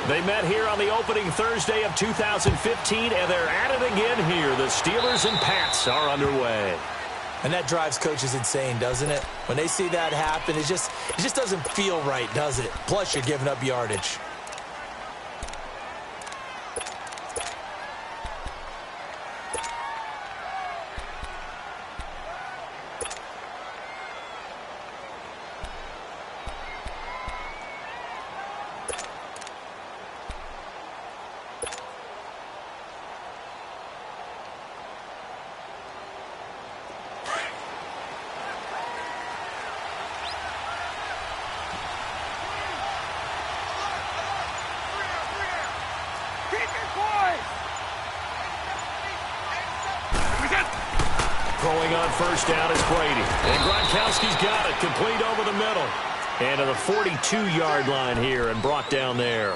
They met here on the opening Thursday of 2015, and they're at it again here. The Steelers and Pats are underway. And that drives coaches insane, doesn't it? When they see that happen, it just doesn't feel right, does it? Plus, you're giving up yardage. Throwing on first down is Brady. And Gronkowski's got it, complete over the middle. And to the 42-yard line here and brought down there.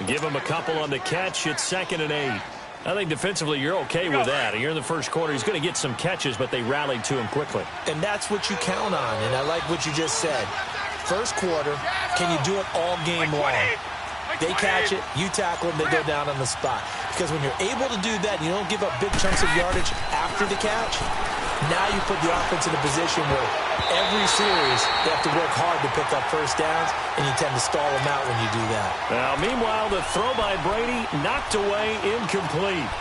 Give him a couple on the catch. It's 2nd and 8. I think defensively you're okay with that. Here in the first quarter, he's going to get some catches, but they rallied to him quickly. And that's what you count on, and I like what you just said. First quarter, can you do it all game long? They catch it, you tackle them, they go down on the spot. Because when you're able to do that, and you don't give up big chunks of yardage after the catch, now you put the offense in a position where every series they have to work hard to pick up first downs, and you tend to stall them out when you do that. Now, meanwhile, the throw by Brady knocked away, incomplete.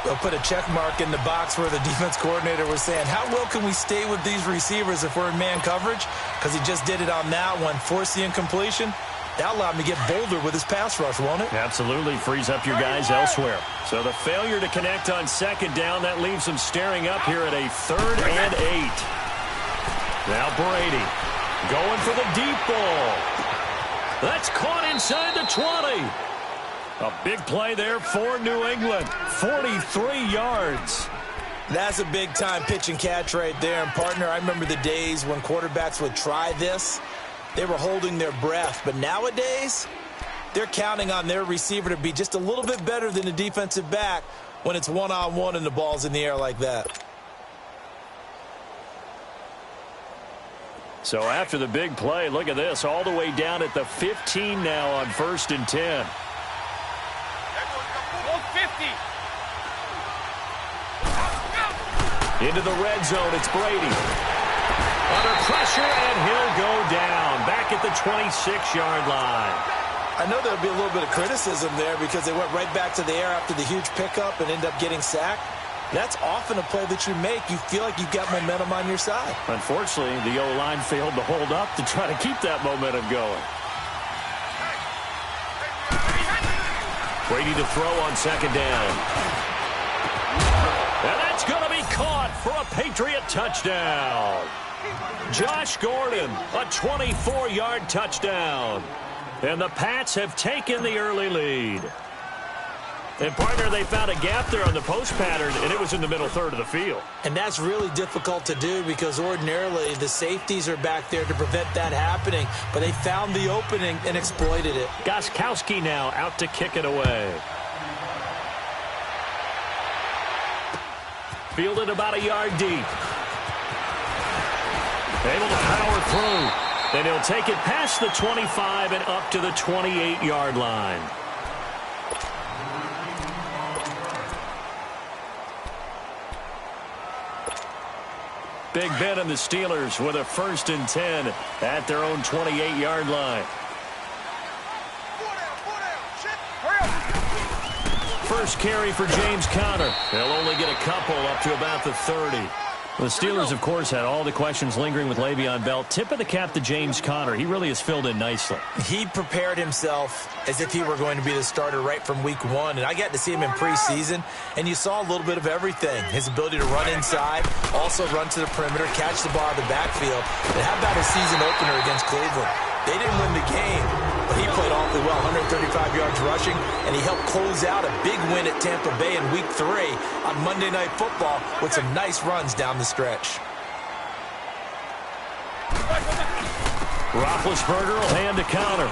They'll put a check mark in the box where the defense coordinator was saying, how well can we stay with these receivers if we're in man coverage? Because he just did it on that one, forced the incompletion. That'll allow him to get bolder with his pass rush, won't it? Absolutely. Frees up your guys elsewhere. So the failure to connect on second down, that leaves them staring up here at a 3rd and 8. Now Brady going for the deep ball. That's caught inside the 20. A big play there for New England. 43 yards. That's a big-time pitch and catch right there. And, partner, I remember the days when quarterbacks would try this. They were holding their breath. But nowadays, they're counting on their receiver to be just a little bit better than the defensive back when it's one-on-one and the ball's in the air like that. So after the big play, look at this, all the way down at the 15 now on 1st and 10. 50. Into the red zone, it's Brady. Under pressure, and he'll go down. Back at the 26-yard line. I know there'll be a little bit of criticism there because they went right back to the air after the huge pickup and end up getting sacked. That's often a play that you make. You feel like you've got momentum on your side. Unfortunately, the O-line failed to hold up to try to keep that momentum going. Brady to throw on second down. And that's going to be caught for a Patriot touchdown. Josh Gordon, a 24-yard touchdown. And the Pats have taken the early lead. And, partner, they found a gap there on the post pattern, and it was in the middle third of the field. And that's really difficult to do because ordinarily the safeties are back there to prevent that happening. But they found the opening and exploited it. Gostkowski now out to kick it away. Fielded about a yard deep. Able to power through. And he'll take it past the 25 and up to the 28-yard line. Big Ben and the Steelers with a 1st and 10 at their own 28-yard line. First carry for James Conner. They'll only get a couple up to about the 30. The Steelers, of course, had all the questions lingering with Le'Veon Bell. Tip of the cap to James Conner. He really has filled in nicely. He prepared himself as if he were going to be the starter right from week 1. And I got to see him in preseason, and you saw a little bit of everything. His ability to run inside, also run to the perimeter, catch the ball out of the backfield. And how about his season opener against Cleveland? They didn't win the game, but he played awfully well, 135 yards rushing, and he helped close out a big win at Tampa Bay in Week 3 on Monday Night Football with some nice runs down the stretch. Roethlisberger will hand to Conner.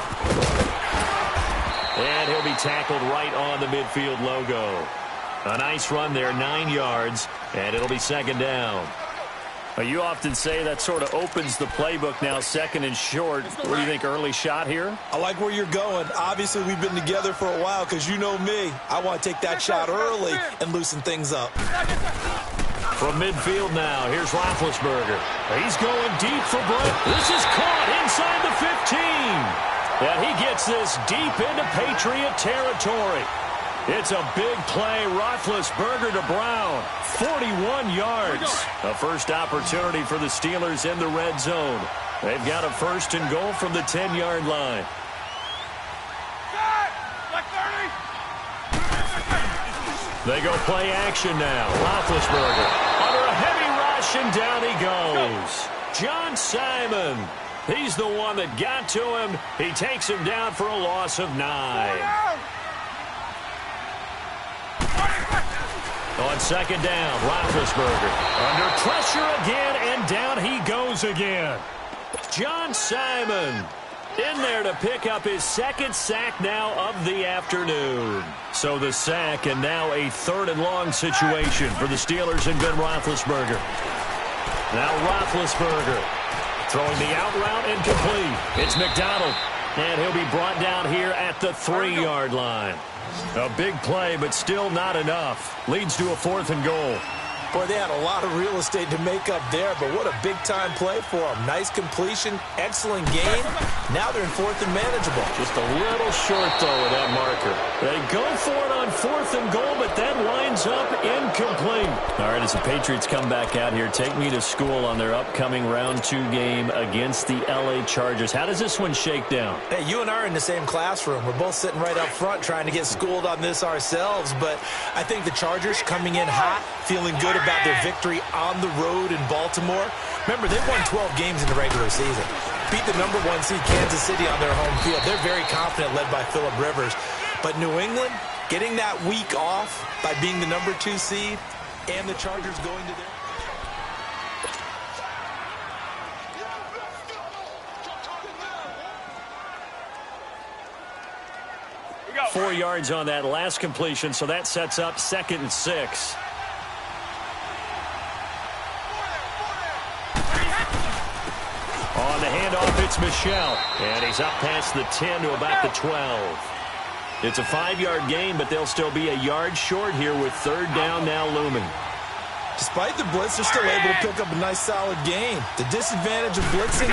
And he'll be tackled right on the midfield logo. A nice run there, 9 yards, and it'll be second down. Well, you often say that sort of opens the playbook now, second and short. What do you think, early shot here? I like where you're going. Obviously, we've been together for a while because you know me. I want to take that shot early and loosen things up. From midfield now, here's Roethlisberger. He's going deep for Brett. This is caught inside the 15. And he gets this deep into Patriot territory. It's a big play. Roethlisberger to Brown. 41 yards. A first opportunity for the Steelers in the red zone. They've got a first and goal from the 10-yard line. They go play action now. Roethlisberger under a heavy rush, and down he goes. John Simon. He's the one that got to him. He takes him down for a loss of 9. On second down, Roethlisberger under pressure again, and down he goes again. John Simon in there to pick up his second sack now of the afternoon. So the sack, and now a third and long situation for the Steelers and Ben Roethlisberger. Now Roethlisberger throwing the out route incomplete. It's McDonald, and he'll be brought down here at the 3-yard line. A big play, but still not enough. Leads to a 4th and goal. Boy, they had a lot of real estate to make up there, but what a big-time play for them. Nice completion, excellent game. Now they're in 4th and manageable. Just a little short, though, with that marker. They go for it on 4th and goal, but that winds up incomplete. All right, as the Patriots come back out here, take me to school on their upcoming round 2 game against the L.A. Chargers. How does this one shake down? Hey, you and I are in the same classroom. We're both sitting right up front trying to get schooled on this ourselves, but I think the Chargers coming in hot, feeling good about their victory on the road in Baltimore. Remember, they've won 12 games in the regular season. Beat the number 1 seed Kansas City on their home field. They're very confident, led by Phillip Rivers. But New England, getting that week off by being the number 2 seed, and the Chargers going to their... 4 yards on that last completion, so that sets up 2nd and 6. On the handoff, it's Michel. And he's up past the 10 to about the 12. It's a 5-yard gain, but they'll still be a yard short here with 3rd down now looming. Despite the blitz, they're still able to pick up a nice, solid gain. The disadvantage of blitzing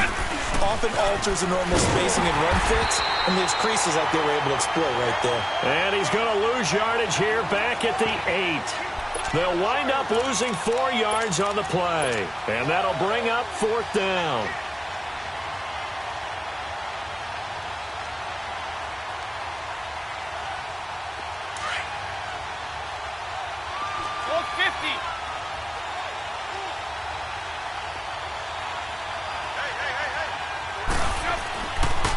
often alters the normal spacing and run fits and leaves creases like they were able to exploit right there. And he's going to lose yardage here back at the 8. They'll wind up losing 4 yards on the play. And that'll bring up 4th down.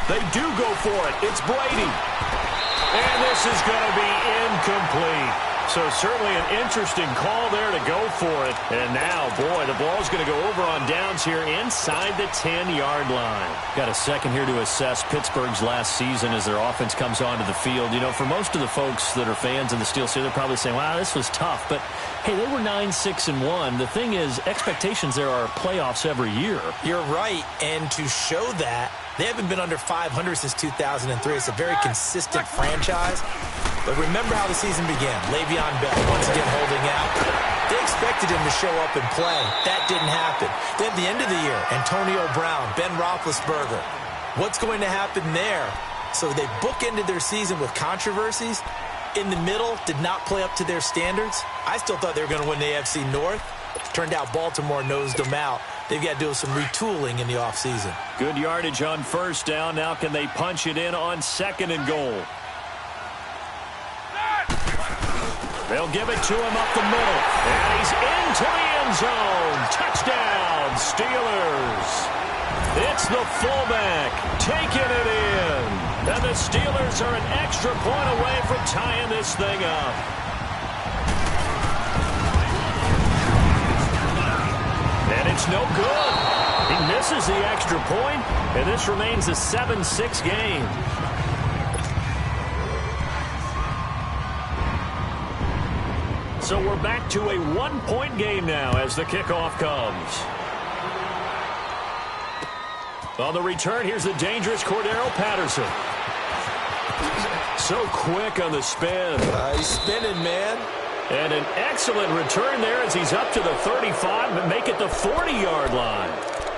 They do go for it. It's Brady. And this is going to be incomplete. So certainly an interesting call there to go for it. And now, boy, the ball's going to go over on downs here inside the 10-yard line. Got a second here to assess Pittsburgh's last season as their offense comes onto the field. You know, for most of the folks that are fans of the Steelers, they're probably saying, wow, this was tough. But, hey, they were 9-6-1. The thing is, expectations there are playoffs every year. You're right. And to show that, they haven't been under 500 since 2003. It's a very consistent franchise. But remember how the season began. Le'Veon Bell, once again holding out. They expected him to show up and play. That didn't happen. Then at the end of the year, Antonio Brown, Ben Roethlisberger. What's going to happen there? So they bookended their season with controversies. In the middle, did not play up to their standards. I still thought they were going to win the AFC North. Turned out Baltimore nosed them out. They've got to do some retooling in the offseason. Good yardage on 1st down. Now can they punch it in on 2nd and goal? They'll give it to him up the middle. And he's into the end zone. Touchdown, Steelers. It's the fullback taking it in. And the Steelers are an extra point away from tying this thing up. And it's no good. He misses the extra point, and this remains a 7-6 game. So we're back to a 1-point game now as the kickoff comes. On the return, here's the dangerous Cordero Patterson. So quick on the spin. He's spinning, man. And an excellent return there as he's up to the 35, but make it the 40-yard line.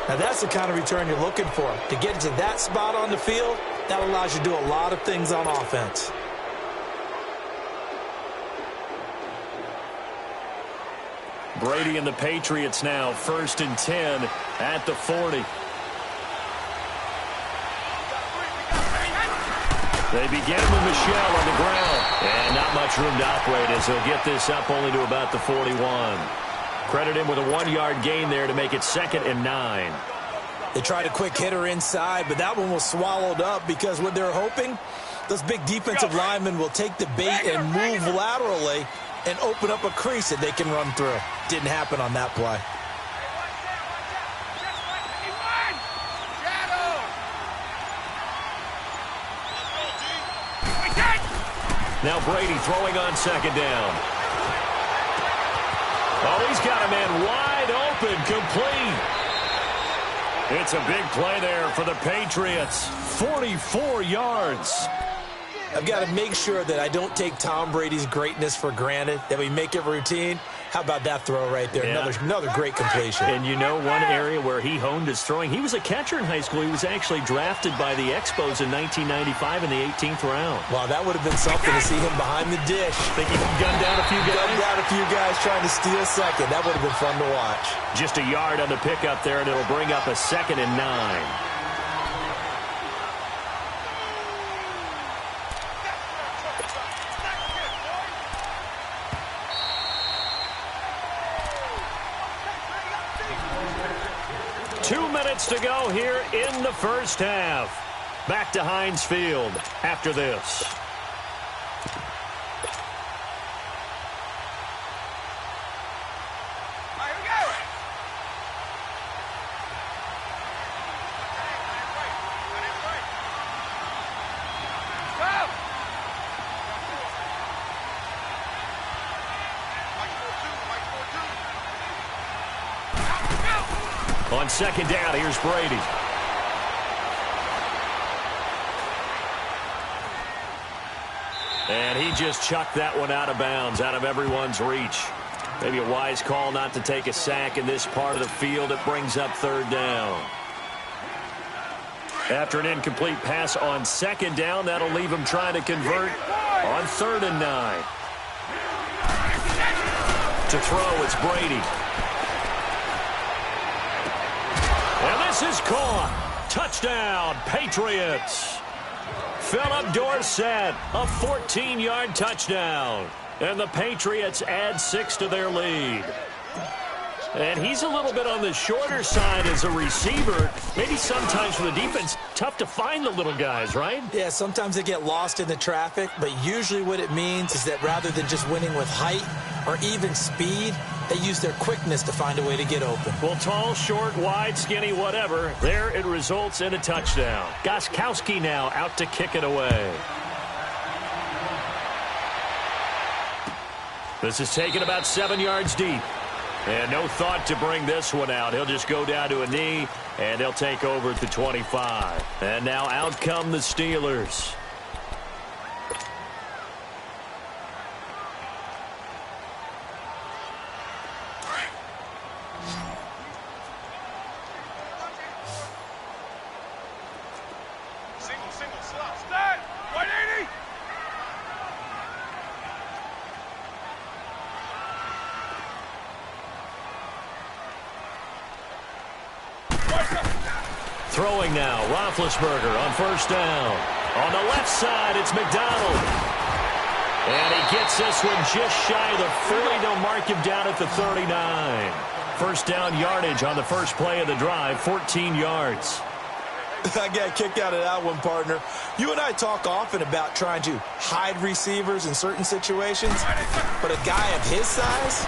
Now, that's the kind of return you're looking for. To get to that spot on the field, that allows you to do a lot of things on offense. Brady and the Patriots now, 1st and 10 at the 40. They begin with Michel on the ground. And not much room to operate as he'll get this up only to about the 41. Credit him with a 1-yard gain there to make it 2nd and 9. They tried a quick hitter inside, but that one was swallowed up because what they're hoping, those big defensive linemen will take the bait and move laterally and open up a crease that they can run through. Didn't happen on that play. Now Brady throwing on 2nd down. Oh, he's got a man wide open, complete. It's a big play there for the Patriots. 44 yards. I've got to make sure that I don't take Tom Brady's greatness for granted, that we make it routine. How about that throw right there? Yeah. Another great completion. And you know one area where he honed his throwing? He was a catcher in high school. He was actually drafted by the Expos in 1995 in the 18th round. Wow, that would have been something to see him behind the dish. Think he gunned down a few guys? Gunned down a few guys trying to steal second. That would have been fun to watch. Just a yard on the pickup there, and it'll bring up a 2nd and 9. 2 minutes to go here in the first half. Back to Heinz Field after this. On 2nd down, here's Brady. And he just chucked that one out of bounds, out of everyone's reach. Maybe a wise call not to take a sack in this part of the field. It brings up 3rd down. After an incomplete pass on 2nd down, that'll leave him trying to convert on 3rd and 9. To throw, it's Brady. And this is caught. Touchdown, Patriots. Philip Dorsett, a 14-yard touchdown. And the Patriots add 6 to their lead. And he's a little bit on the shorter side as a receiver. Maybe sometimes for the defense, tough to find the little guys, right? Yeah, sometimes they get lost in the traffic, but usually what it means is that rather than just winning with height or even speed, they use their quickness to find a way to get open. Well, tall, short, wide, skinny, whatever, there it results in a touchdown. Gostkowski now out to kick it away. This is taken about 7 yards deep. And no thought to bring this one out. He'll just go down to a knee, and they'll take over at the 25. And now out come the Steelers. Throwing now, Roethlisberger on 1st down. On the left side, it's McDonald. And he gets this one just shy of the 40. They'll mark him down at the 39. 1st down yardage on the first play of the drive, 14 yards. I got kicked out of that one, partner. You and I talk often about trying to hide receivers in certain situations, but a guy of his size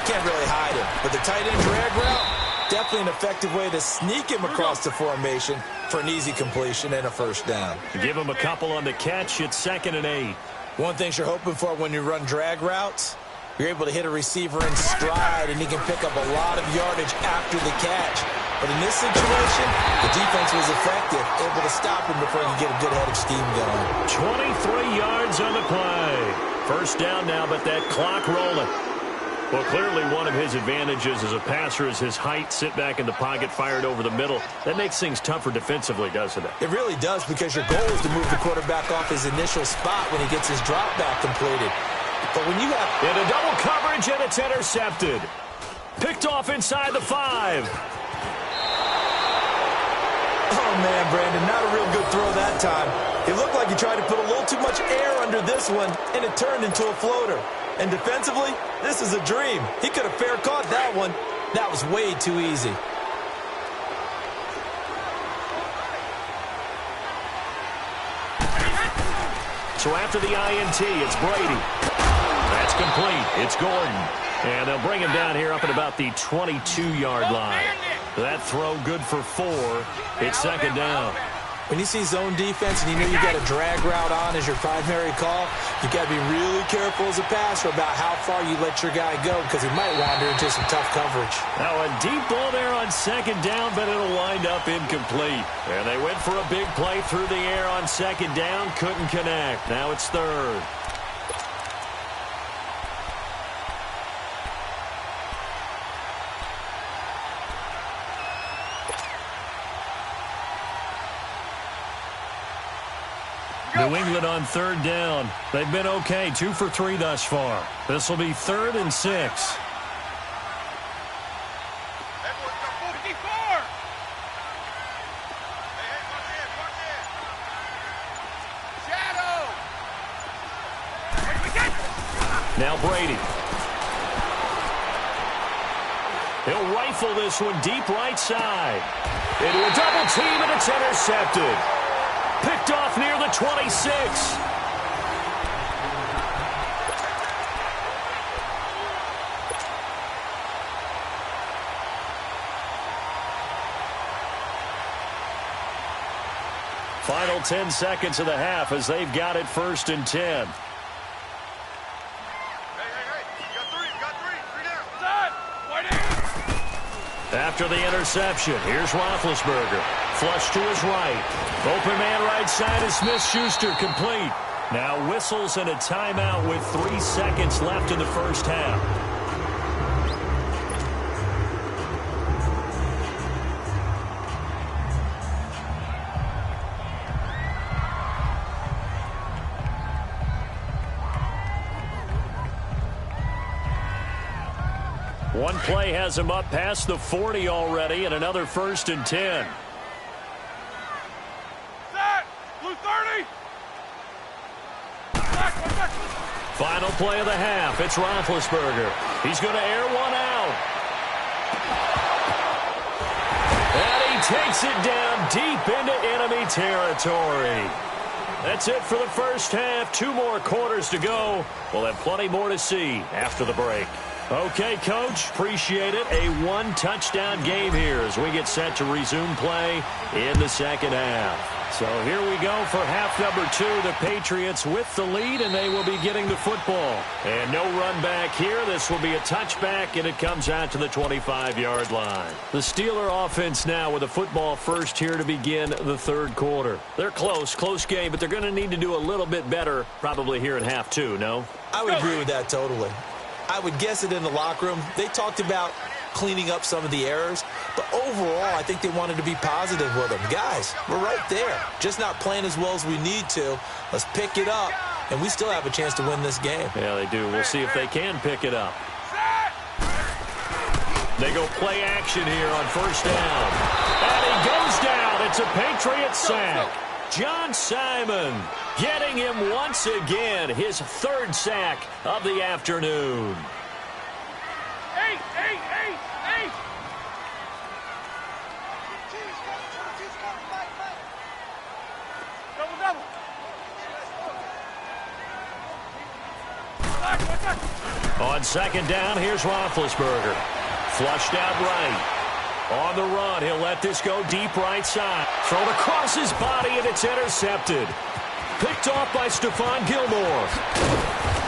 can't really hide him. But the tight end drag route, definitely an effective way to sneak him across the formation for an easy completion and a 1st down. Give him a couple on the catch. It's 2nd and 8. One thing you're hoping for when you run drag routes, you're able to hit a receiver in stride, and he can pick up a lot of yardage after the catch. But in this situation, the defense was effective, able to stop him before he could get a good head of steam going. 23 yards on the play. First down now, but that clock rolling. Well, clearly one of his advantages as a passer is his height. Sit back in the pocket, fired over the middle. That makes things tougher defensively, doesn't it? It really does, because your goal is to move the quarterback off his initial spot when he gets his drop back completed. But when you have... In a double coverage, and it's intercepted. Picked off inside the 5. Oh, man, Brandon, not a real good throw that time. It looked like he tried to put a little too much air under this one, and it turned into a floater. And defensively, this is a dream. He could have fair caught that one. That was way too easy. So after the INT, it's Brady. That's complete. It's Gordon. And they'll bring him down here up at about the 22-yard line. That throw good for 4. It's second down. When you see zone defense and you know you got a drag route on as your primary call, you got to be really careful as a passer about how far you let your guy go, because he might wander into some tough coverage. Now a deep ball there on second down, but it'll wind up incomplete. And they went for a big play through the air on second down, couldn't connect. Now it's third. New England on third down. They've been okay, 2 for 3 thus far. This will be 3rd and 6. Now Brady. He'll rifle this one deep right side. Into a double team, and it's intercepted. Picked off near the 26. Final 10 seconds of the half as they've got it 1st and 10. After the interception, here's Roethlisberger. Flush to his right. Open man right side is Smith-Schuster, complete. Now whistles and a timeout with 3 seconds left in the first half. One play has him up past the 40 already, and another 1st and 10. Final play of the half. It's Roethlisberger. He's going to air one out. And he takes it down deep into enemy territory. That's it for the first half. 2 more quarters to go. We'll have plenty more to see after the break. Okay, Coach, appreciate it. A 1-touchdown game here as we get set to resume play in the second half. So here we go for half number 2. The Patriots with the lead, and they will be getting the football. And no run back here. This will be a touchback, and it comes out to the 25-yard line. The Steeler offense now with the football first here to begin the 3rd quarter. They're close game, but they're going to need to do a little bit better probably here in half 2, no? I would agree with that totally. I would guess it in the locker room. They talked about cleaning up some of the errors, but overall, I think they wanted to be positive with them. Guys, we're right there. Just not playing as well as we need to. Let's pick it up, and we still have a chance to win this game. Yeah, they do. We'll see if they can pick it up. They go play action here on 1st down. And he goes down. It's a Patriot sack. John Simon getting him once again, his 3rd sack of the afternoon. Hey! Double. On 2nd down, here's Roethlisberger. Flushed out right. On the run, he'll let this go deep right side. Thrown across his body, and it's intercepted. Picked off by Stephon Gilmore.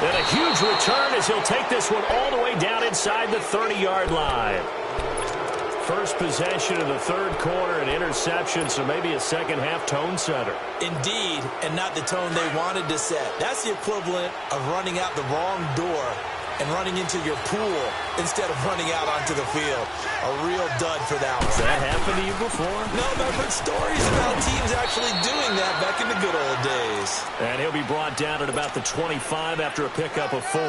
And a huge return as he'll take this one all the way down inside the 30-yard line. first possession of the third quarter, an interception, so maybe a second-half tone setter. Indeed, and not the tone they wanted to set. That's the equivalent of running out the wrong door and running into your pool instead of running out onto the field. A real dud for that one. Has that happened to you before? No, but I've heard stories about teams actually doing that back in the good old days. And he'll be brought down at about the 25 after a pickup of 4.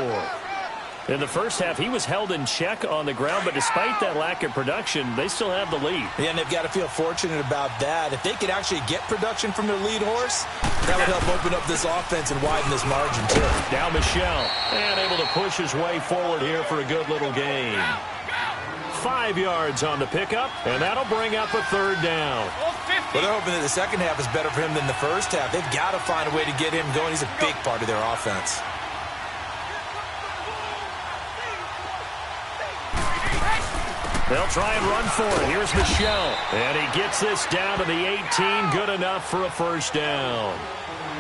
In the first half, he was held in check on the ground, but despite that lack of production, they still have the lead. Yeah, and they've got to feel fortunate about that. If they could actually get production from their lead horse, that would help open up this offense and widen this margin, too. Now Michel, and able to push his way forward here for a good little gain. 5 yards on the pickup, and that'll bring up a third down. Well, they're hoping that the second half is better for him than the first half. They've got to find a way to get him going. He's a big part of their offense. They'll try and run for it. Here's Michel. And he gets this down to the 18. Good enough for a first down.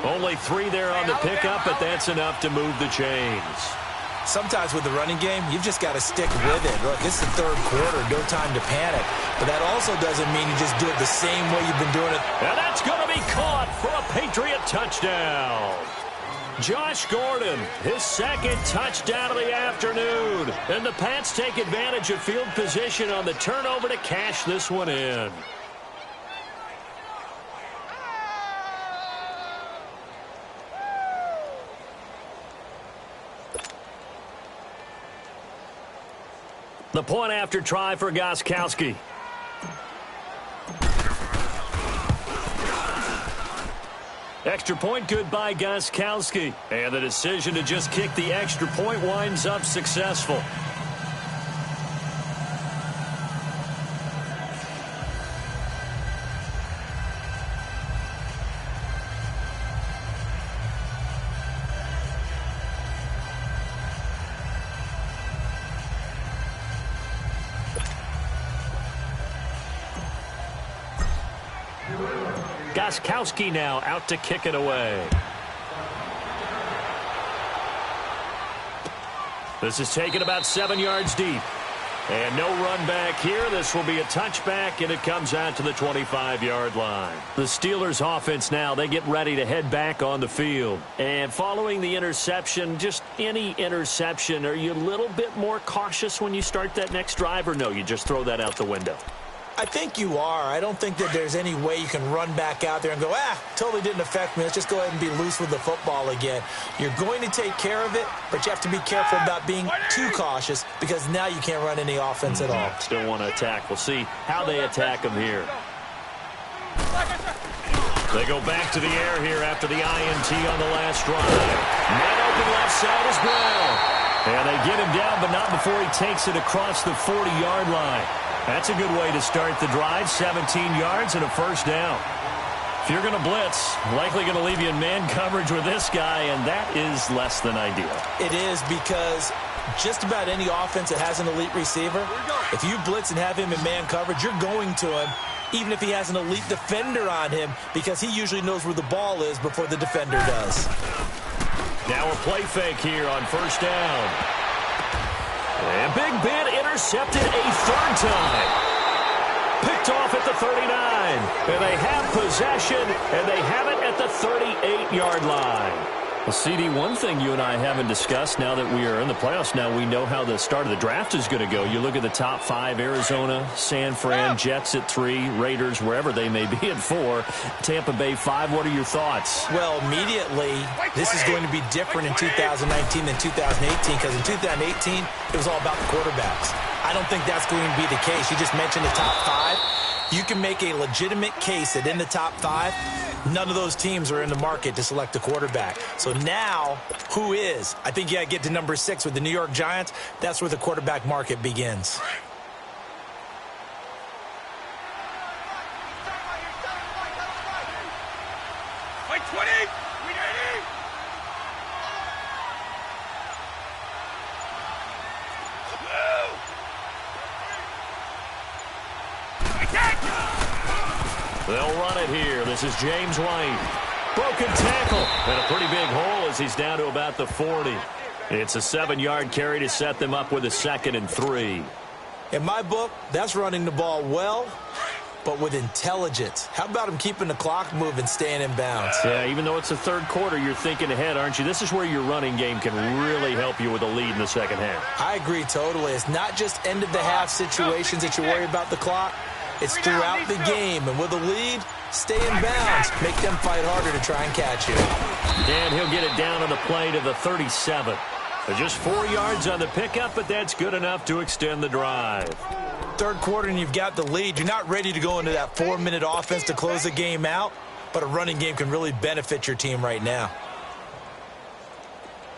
Only 3 there on the pickup, but that's enough to move the chains. Sometimes with the running game, you've just got to stick with it. Look, it's the third quarter. No time to panic. But that also doesn't mean you just do it the same way you've been doing it. And that's going to be caught for a Patriot touchdown. Josh Gordon, his second touchdown of the afternoon. And the Pats take advantage of field position on the turnover to cash this one in. The point after try for Gostkowski. Extra point good by Gostkowski. And the decision to just kick the extra point winds up successful. Gostkowski now out to kick it away. This is taken about 7 yards deep. And no run back here. This will be a touchback, and it comes out to the 25-yard line. The Steelers offense now, they get ready to head back on the field. And following the interception, just any interception, are you a little bit more cautious when you start that next drive, or no, you just throw that out the window? I think you are. I don't think that there's any way you can run back out there and go, totally didn't affect me. Let's just go ahead and be loose with the football again. You're going to take care of it, but you have to be careful about being too cautious because now you can't run any offense at all. Still want to attack. We'll see how they attack them here. They go back to the air here after the INT on the last drive. Man open left side is Brown. And they get him down, but not before he takes it across the 40-yard line. That's a good way to start the drive. 17 yards and a first down. If you're going to blitz, likely going to leave you in man coverage with this guy, and that is less than ideal. It is because just about any offense that has an elite receiver, if you blitz and have him in man coverage, you're going to him, even if he has an elite defender on him, because he usually knows where the ball is before the defender does. Now a play fake here on first down. And Big Ben intercepted a third time. Picked off at the 39. And they have possession, and they have it at the 38-yard line. Well, CD, one thing you and I haven't discussed now that we are in the playoffs, now we know how the start of the draft is going to go. You look at the top 5, Arizona, San Fran, Jets at 3, Raiders, wherever they may be at 4, Tampa Bay 5. What are your thoughts? Well, immediately, this is going to be different in 2019 than 2018 because in 2018, it was all about the quarterbacks. I don't think that's going to be the case. You just mentioned the top 5. You can make a legitimate case that in the top 5, none of those teams are in the market to select a quarterback. So now, who is? I think you got to get to number 6 with the New York Giants. That's where the quarterback market begins. Like 20! We ready? They'll run it here. This is James White. Broken tackle. And a pretty big hole as he's down to about the 40. It's a 7-yard carry to set them up with a 2nd and 3. In my book, that's running the ball well, but with intelligence. How about him keeping the clock moving, staying in bounds? Yeah, even though it's the third quarter, you're thinking ahead, aren't you? This is where your running game can really help you with a lead in the second half. I agree totally. It's not just end-of-the-half situations that you worry about the clock. It's throughout the game. And with a lead, stay in bounds. Make them fight harder to try and catch you. And he'll get it down on the play to the 37. Just 4 yards on the pickup, but that's good enough to extend the drive. Third quarter and you've got the lead. You're not ready to go into that 4-minute offense to close the game out, but a running game can really benefit your team right now.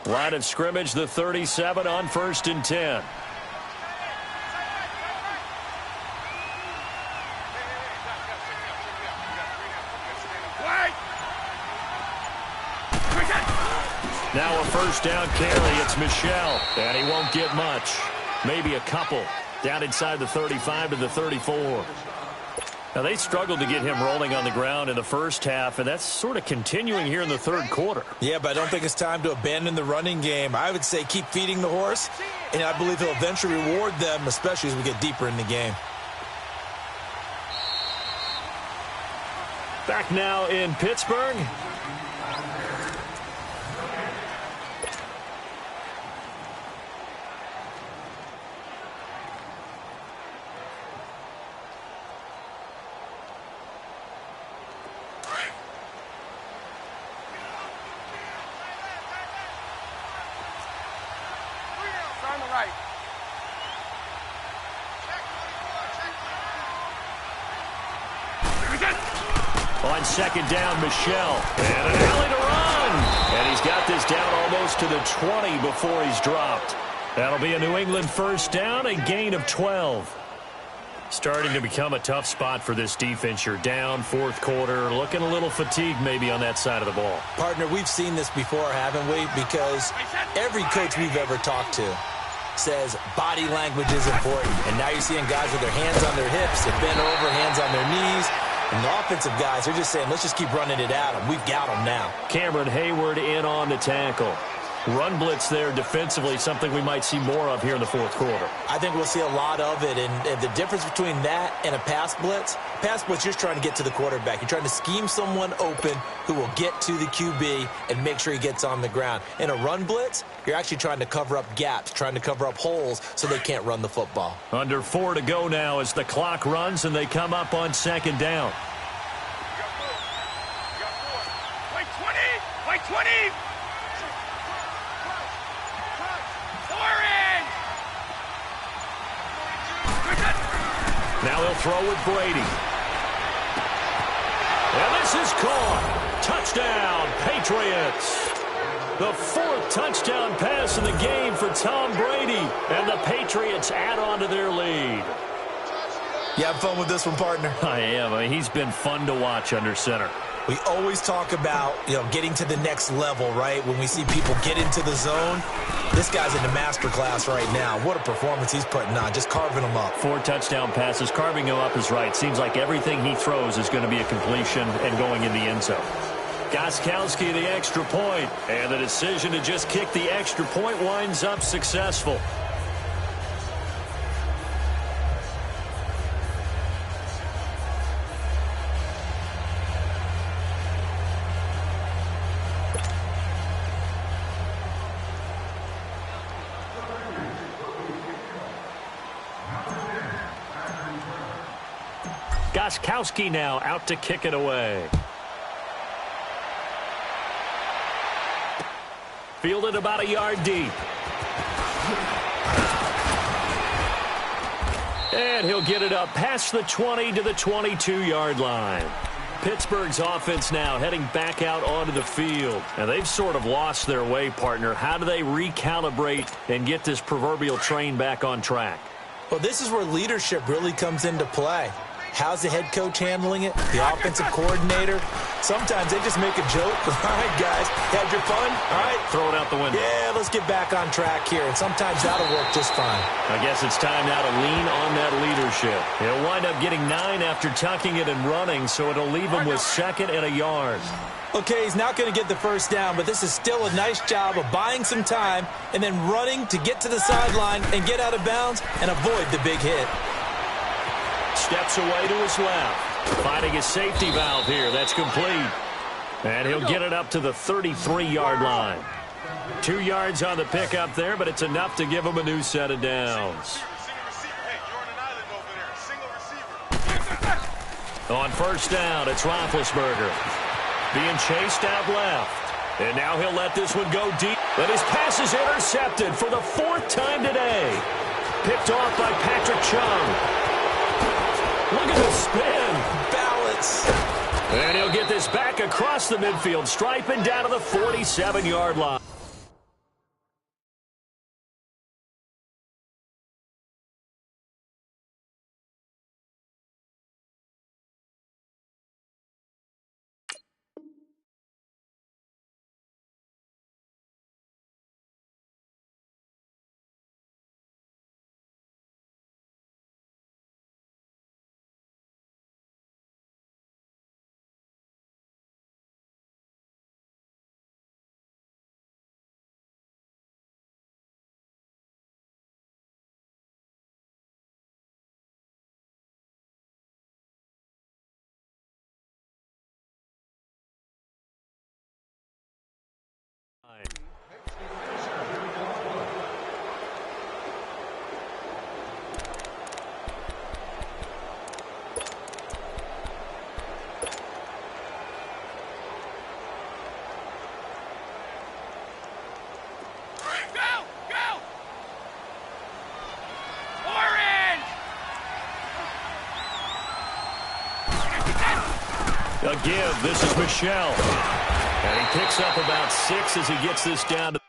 Line of scrimmage, the 37 on 1st and 10. Now a first down carry. It's Michel, and he won't get much. Maybe a couple. Down inside the 35 to the 34. Now, they struggled to get him rolling on the ground in the first half, and that's sort of continuing here in the third quarter. Yeah, but I don't think it's time to abandon the running game. I would say keep feeding the horse, and I believe he'll eventually reward them, especially as we get deeper in the game. Back now in Pittsburgh. On second down, Michel. And an alley to run. And he's got this down almost to the 20 before he's dropped. That'll be a New England first down, a gain of 12. Starting to become a tough spot for this defense. You're down fourth quarter, looking a little fatigued maybe on that side of the ball. Partner, we've seen this before, haven't we? Because every coach we've ever talked to says body language is important. And now you're seeing guys with their hands on their hips, they're bent over, hands on their knees. And the offensive guys are just saying, let's just keep running it at them. We've got them now. Cameron Hayward in on the tackle. Run blitz there defensively, something we might see more of here in the fourth quarter. I think we'll see a lot of it. And the difference between that and a pass blitz, you're just trying to get to the quarterback. You're trying to scheme someone open who will get to the QB and make sure he gets on the ground. In a run blitz, you're actually trying to cover up gaps, trying to cover up holes so they can't run the football. Under 4 to go now as the clock runs and they come up on second down. Wait 20! Wait 20! Now he'll throw with Brady. And this is caught. Touchdown, Patriots. The 4th touchdown pass in the game for Tom Brady. And the Patriots add on to their lead. You have fun with this one, partner? I am. I mean, he's been fun to watch under center. We always talk about, getting to the next level, right? When we see people get into the zone, this guy's in the master class right now. What a performance he's putting on, just carving them up. 4 touchdown passes, carving him up is right. Seems like everything he throws is going to be a completion and going in the end zone. Gostkowski, the extra point, and the decision to just kick the extra point winds up successful. Gostkowski now out to kick it away. Fielded about a yard deep. And he'll get it up past the 20 to the 22-yard line. Pittsburgh's offense now heading back out onto the field. And they've sort of lost their way, partner. How do they recalibrate and get this proverbial train back on track? Well, this is where leadership really comes into play. How's the head coach handling it? The offensive coordinator? Sometimes they just make a joke. All right, guys, had your fun? All right. Throw it out the window. Yeah, let's get back on track here, and sometimes that'll work just fine. I guess it's time now to lean on that leadership. He'll wind up getting 9 after tucking it and running, so it'll leave him with 2nd and a yard. Okay, he's not going to get the first down, but this is still a nice job of buying some time and then running to get to the sideline and get out of bounds and avoid the big hit. Steps away to his left. Finding his safety valve here. That's complete. And he'll get it up to the 33-yard line. 2 yards on the pickup there, but it's enough to give him a new set of downs. On first down, it's Roethlisberger. Being chased out left. And now he'll let this one go deep. But his pass is intercepted for the 4th time today. Picked off by Patrick Chung. Look at the spin. Balance. And he'll get this back across the midfield stripe and down to the 47-yard line. A give. This is Michelle. And he picks up about 6 as he gets this down to